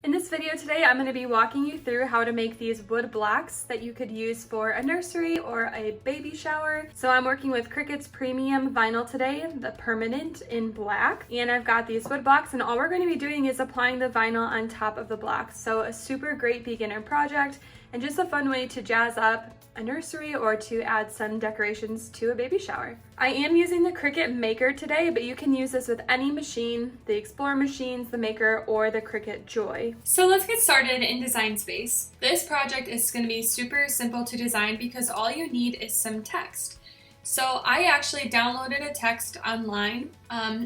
In this video today, I'm going to be walking you through how to make these wood blocks that you could use for a nursery or a baby shower. So I'm working with Cricut's premium vinyl today, the permanent in black. And I've got these wood blocks, and all we're going to be doing is applying the vinyl on top of the blocks. So a super great beginner project and just a fun way to jazz up a nursery or to add some decorations to a baby shower. I am using the Cricut Maker today, but you can use this with any machine, the Explorer machines, the Maker, or the Cricut Joy. So let's get started in Design Space. This project is going to be super simple to design because all you need is some text. So I actually downloaded a text online.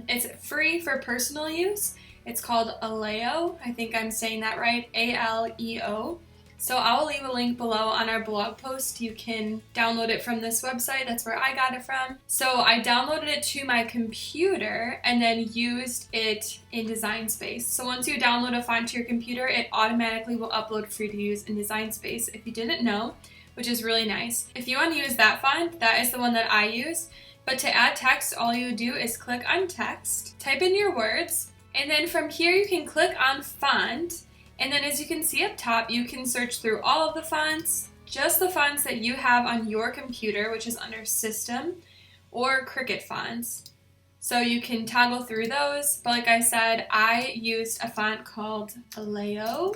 It's free for personal use. It's called Aleo. I think I'm saying that right, A-L-E-O. So I'll leave a link below on our blog post. You can download it from this website. That's where I got it from. So I downloaded it to my computer and then used it in Design Space. So once you download a font to your computer, it automatically will upload for you to use in Design Space if you didn't know, which is really nice. If you want to use that font, that is the one that I use. But to add text, all you do is click on text, type in your words, and then from here you can click on font. And then as you can see up top, you can search through all of the fonts, just the fonts that you have on your computer, which is under System, or Cricut Fonts. So you can toggle through those, but like I said, I used a font called Aleo.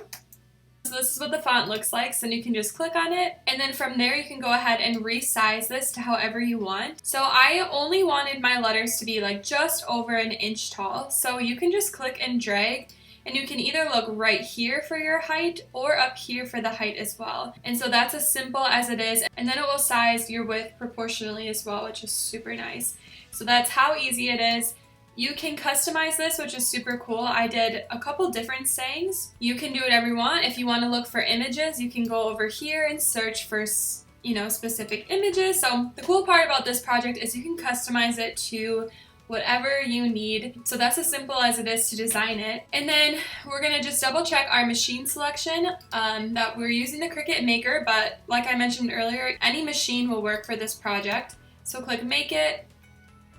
So this is what the font looks like, so you can just click on it, and then from there you can go ahead and resize this to however you want. So I only wanted my letters to be like just over an inch tall, so you can just click and drag. And you can either look right here for your height or up here for the height as well. And so that's as simple as it is. And then it will size your width proportionally as well, which is super nice. So that's how easy it is. You can customize this, which is super cool. I did a couple different sayings. You can do whatever you want. If you want to look for images, you can go over here and search for specific images. So the cool part about this project is you can customize it to whatever you need. So that's as simple as it is to design it. And then we're gonna just double check our machine selection, that we're using the Cricut Maker, but like I mentioned earlier, any machine will work for this project. So click Make It.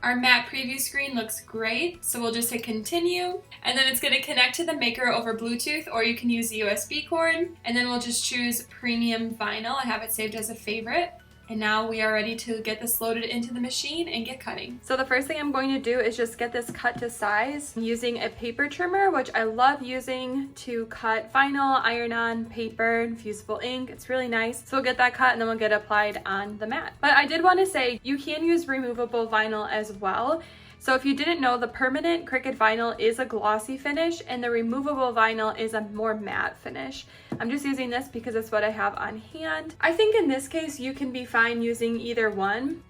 Our map preview screen looks great, so we'll just hit continue. And then it's gonna connect to the Maker over Bluetooth, or you can use the USB cord. And then we'll just choose Premium Vinyl. I have it saved as a favorite. And now we are ready to get this loaded into the machine and get cutting. So the first thing I'm going to do is just get this cut to size using a paper trimmer, which I love using to cut vinyl, iron-on paper, fusible ink. It's really nice. So we'll get that cut and then we'll get applied on the mat. But I did want to say you can use removable vinyl as well. So if you didn't know, the permanent Cricut vinyl is a glossy finish and the removable vinyl is a more matte finish. I'm just using this because it's what I have on hand. I think in this case you can be fine using either one.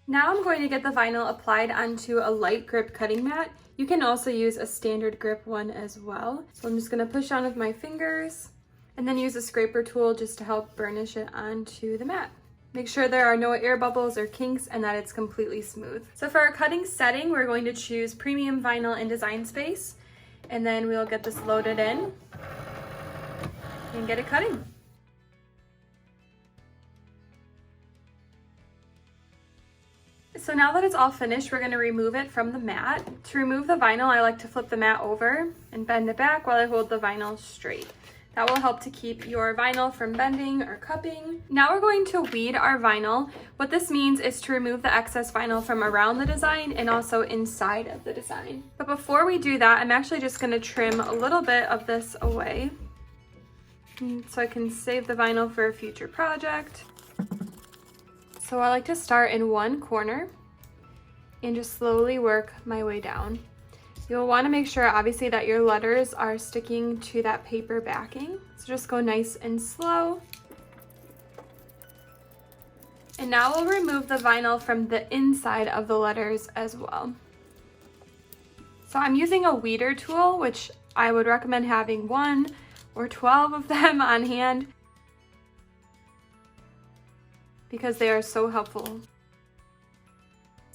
Now I'm going to get the vinyl applied onto a light grip cutting mat. You can also use a standard grip one as well. So I'm just going to push down with my fingers and then use a scraper tool just to help burnish it onto the mat. Make sure there are no air bubbles or kinks and that it's completely smooth. So for our cutting setting, we're going to choose Premium Vinyl in Design Space, and then we'll get this loaded in and get it cutting. So now that it's all finished, we're going to remove it from the mat. To remove the vinyl, I like to flip the mat over and bend it back while I hold the vinyl straight. That will help to keep your vinyl from bending or cupping. Now we're going to weed our vinyl. What this means is to remove the excess vinyl from around the design and also inside of the design. But before we do that, I'm actually just going to trim a little bit of this away so I can save the vinyl for a future project. So I like to start in one corner and just slowly work my way down. You'll want to make sure, obviously, that your letters are sticking to that paper backing. So just go nice and slow. And now we'll remove the vinyl from the inside of the letters as well. So I'm using a weeder tool, which I would recommend having 1 or 12 of them on hand because they are so helpful.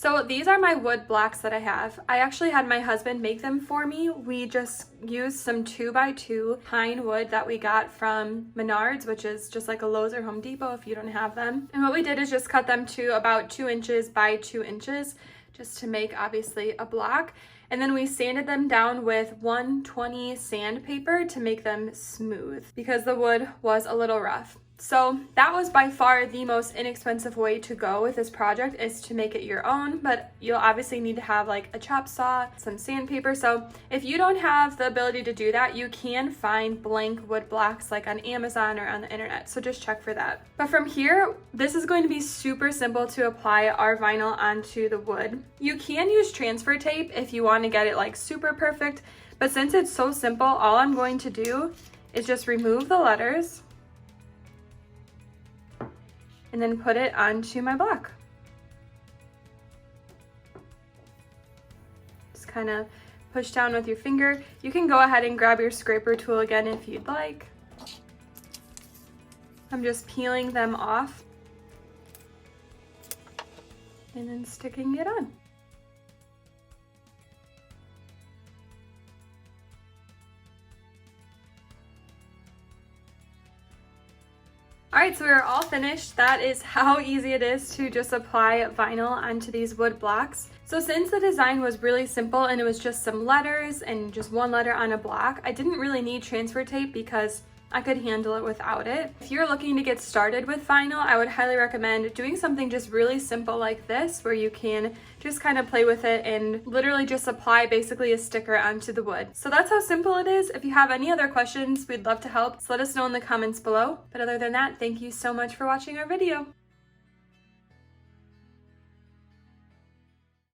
So these are my wood blocks that I have. I actually had my husband make them for me. We just used some 2x2 pine wood that we got from Menards, which is just like a Lowe's or Home Depot if you don't have them. And what we did is just cut them to about 2 inches by 2 inches, just to make obviously a block. And then we sanded them down with 120 sandpaper to make them smooth because the wood was a little rough. So that was by far the most inexpensive way to go with this project, is to make it your own, but you'll obviously need to have like a chop saw, some sandpaper. So if you don't have the ability to do that, you can find blank wood blocks like on Amazon or on the internet. So just check for that. But from here, this is going to be super simple to apply our vinyl onto the wood. You can use transfer tape if you want to get it like super perfect, but since it's so simple, all I'm going to do is just remove the letters and then put it onto my block. Just kind of push down with your finger. You can go ahead and grab your scraper tool again if you'd like. I'm just peeling them off and then sticking it on. All right, so we're all finished. That is how easy it is to just apply vinyl onto these wood blocks. So since the design was really simple and it was just some letters and just one letter on a block, I didn't really need transfer tape because I could handle it without it. If you're looking to get started with vinyl, I would highly recommend doing something just really simple like this, where you can just kind of play with it and literally just apply basically a sticker onto the wood. So that's how simple it is. If you have any other questions, we'd love to help. So let us know in the comments below. But other than that, thank you so much for watching our video.